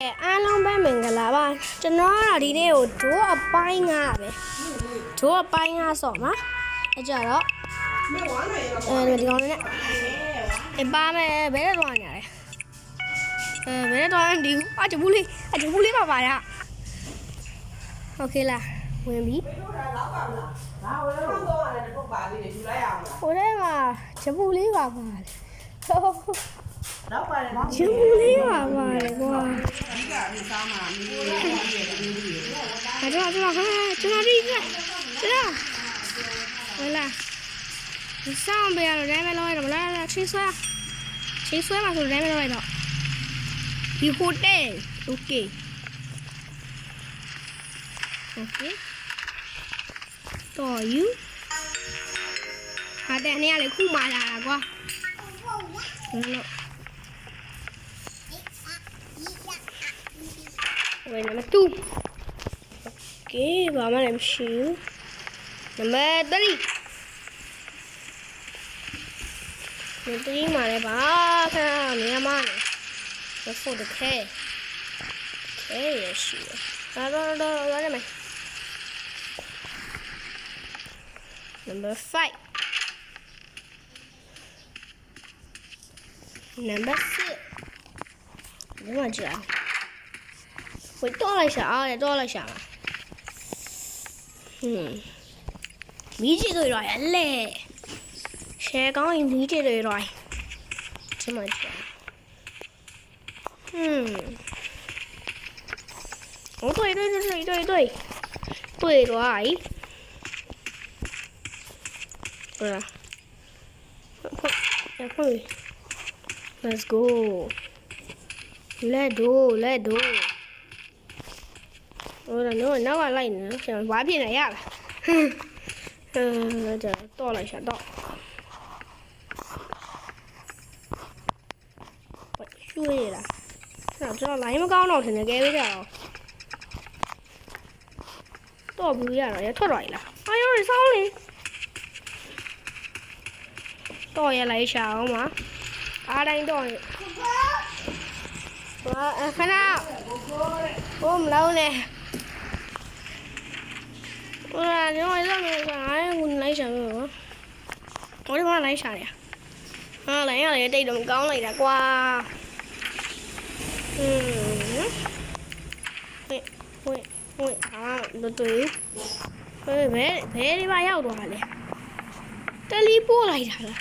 အားလုံးပဲမင်္ဂလာပါကျွန်တော်ကဒီနေ့ကိုဒိုးအပိုင်း9ပဲဒိုးအပိုင်း9ဆော့မှာအကြတော့ဒီကောင်နဲ့ပါမယ်ဘယ်တော့ညလဲဘယ်တော့ဒီအချဘူးလေးပါပါရโอเคလားဝင်ပြီဟိုထဲမှာချဘူးလေးပါပါတယ်ချူလေးပါပါလေကွာကျွန်တော်ဒီကဟလာဒီဆောင်ပေးရတော့ဒါပဲလောက်ရတော့မလားချင်းဆွဲမှာဆိုဒါပဲလောက်ရတော့ဒီဟိုတယ်โอเคတော့ယူဟာတဲ့နေ့ကလေခုမှလာတာကွာWait, number 2. Okay, Mama, I'm sure. Number 3. Number 3, Mama, man. Look for the K. K, yes, sure. No. Number 5. Number 6. Đúng rồi chưa? Phải to lại xả mà. Bí chị rồi lẹ. Sẽ có em bí chị rồi. Chứ mà chưa. Ủa tuổi rồi. Thôi. Let's go. Let's do. Ôi nữa nó là lại nữa, chẳng quá biển này à? Giờ to lại chẳng to. Vậy chui là, sao cho lấy mà con nào thì nó ghê bây giờ. To bự ra rồi, thoát rồi là. Ai ơi sao này? To vậy lấy sao mà? Đang to. Phải nào? Ôm lâu nè. Ủa nếu mà lấy cái quân lấy sao nữa? Ủa nó lấy sao nè? Lấy ở đây đừng con này đã qua. Ui, đồ tùy. Bé đi bay đâu rồi nè. Teleport lại rồi.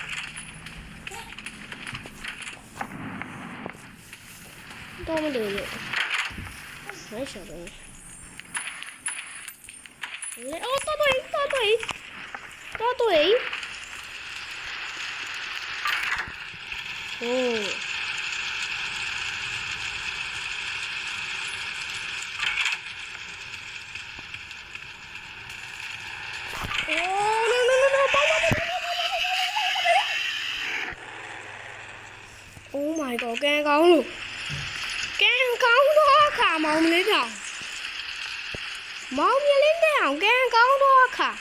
Đâu mà được. Lấy sao rồi? Ô, to tuổi. Ồ. Oh my god, cái con luôn. Cái con đó khả mong lên nào. Mong lên nào, cái con đó khả.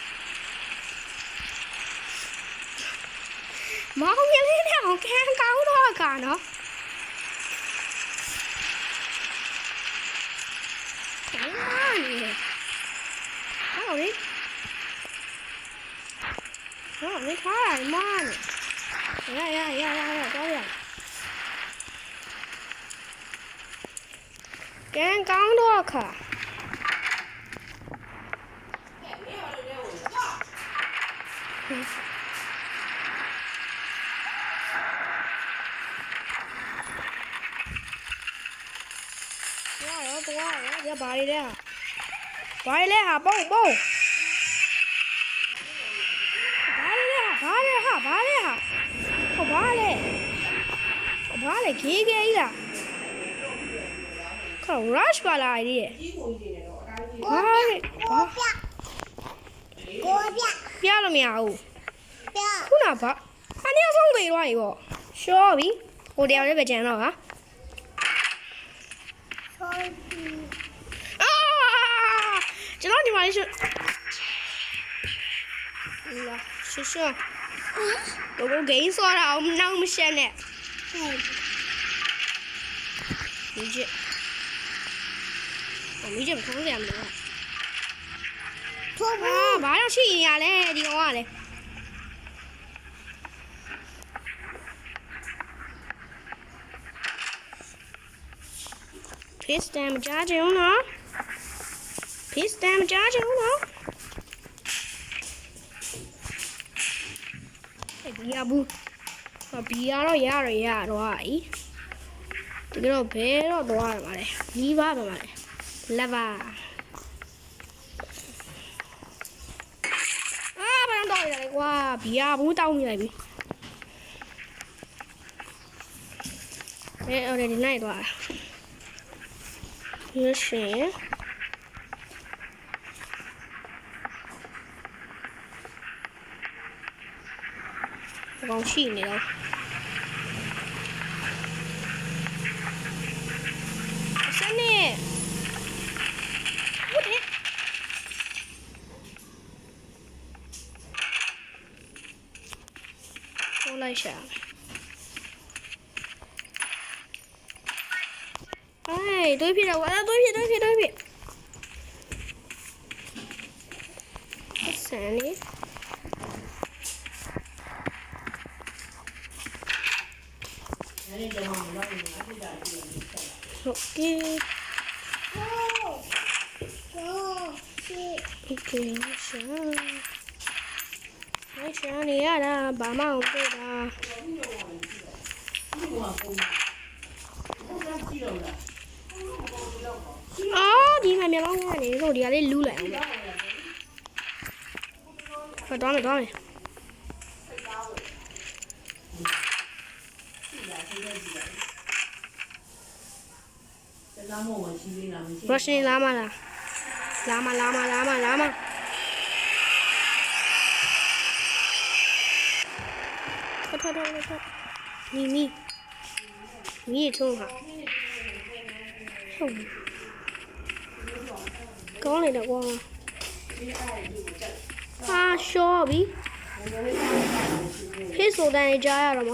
Mong lên nào, cái con đó khả nó. Cái má này. Nó đi. Nó đi khá là má này. Dạ, có rồi. Cái con đó khả. Dạ bà đi đây hả bông bà đi kia ghê là không rush bà lại đi bia là mèo khu nào bà anh em không bị loại bộ show đi ô đeo đấy về chén rồi hảကျွန်တော်ဒီမှာလေးရှုလာရှုကိုဂိမ်းဆော်တာအောင်နောက်မရှက်နဲ့ဒီကျ မိကျမထုံးစရာမလိုထိုးပါဘာလို့ရှိနေရလဲဒီကောင်ကလေဖေးစတမ်ကြားကြအောင်နော်ဖေးစတမ်ကြားကြအောင်နော်ဘီယာဘူးဘီယာတော့ရတော့ဤဒီကတော့ဘဲတော့သွားရပါလေနီးပါပါလေလက်ပါဘာလို့တော့ရလဲကွာဘီယာဘူးတောင်းနေလိုက်ပြီအော်ဒီနိုင်သွားရရှင်ကောင်းရှိနေတော့စနေဟုတ်တယ်ဟိုလိုက်ရှာတွေးဖြစ်တော့တွေးဖြစ်ဆန်နေဟုတ်ကဲ့ရှာနေရတာဘာမှမတွေ့တာအော်ဒီမှာမျက်လုံးကနေလို့ဒီကလေးလူးလိုက်အောင်တော့မယ်ရရှင်လာမလားထွက်မီထုံးဟာဟုတ်ကောင်းနေတော့ကွာဟာရှော့ပြီဖေးဆိုတဲ့ကြားရတော့မ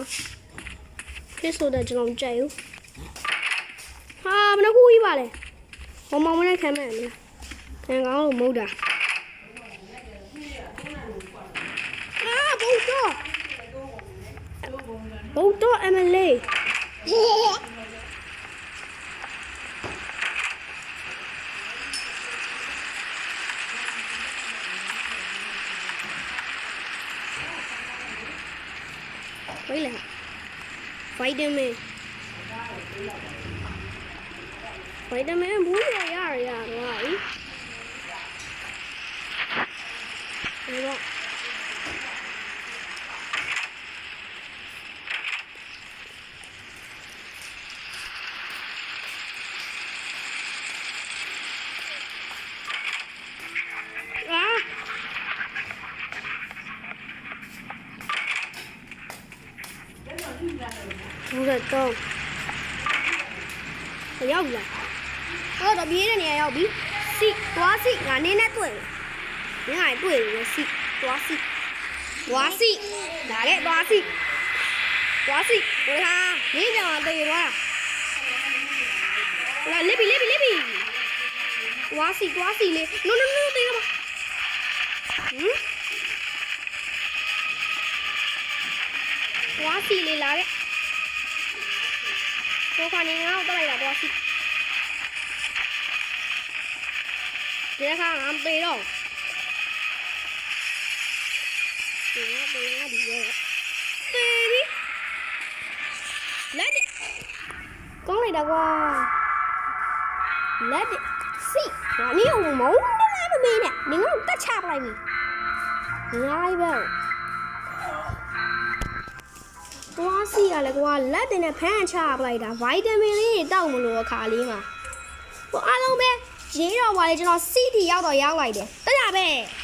ဖေးဆိုတဲ့ကျွန်တော်ကြိုက်ဘူးဟာဘယ်နှခုကြီးပါလဲဟောမောင်မနဲ့ခံမဲ့လေခံကောင်းလို့မဟုတ်တာဘုတ်တော့အမလေးဝိုင်းလာဗိုက်တမင်ဘူးရတော့ဟိုတော့ရောက်လာတော့ပြေးတဲ့နေရာရောက်ပြီစီသွားစီငါနင်းနဲ့တွေ့တယ်ငါတွေ့တယ်စီသွားစီဒါကသွားစီဘယ်ဟာနင်းကြောင်တေးသွားလာလက်ပြီသွားစီလေ no တေးတော့သွားစီလေလာခဲ့တော့ခါနေငါ့ကိုတက်လိုက်တာသွားစီဒီခါငါမပေးတော့ဒီငါဒီရဲပေးပြီလက်ကောင်းလိုက်တာကွာလက်စီငါနေအောင်မုန်းလားမမေးနဲ့နင်တို့တက်ချပလိုက်ပြီငါပဲသွားစီရလဲကွာလက်တင်နဲ့ဖမ်းချပလိုက်တာဗိုက်တမင်လေးတောက်မလို့အခါလေးမှာဟိုအားလုံးပဲရင်းတော့ပါလေကျွန်တော်စီတီရောက်တော့ရောက်လိုက်တယ်တက်ရပဲ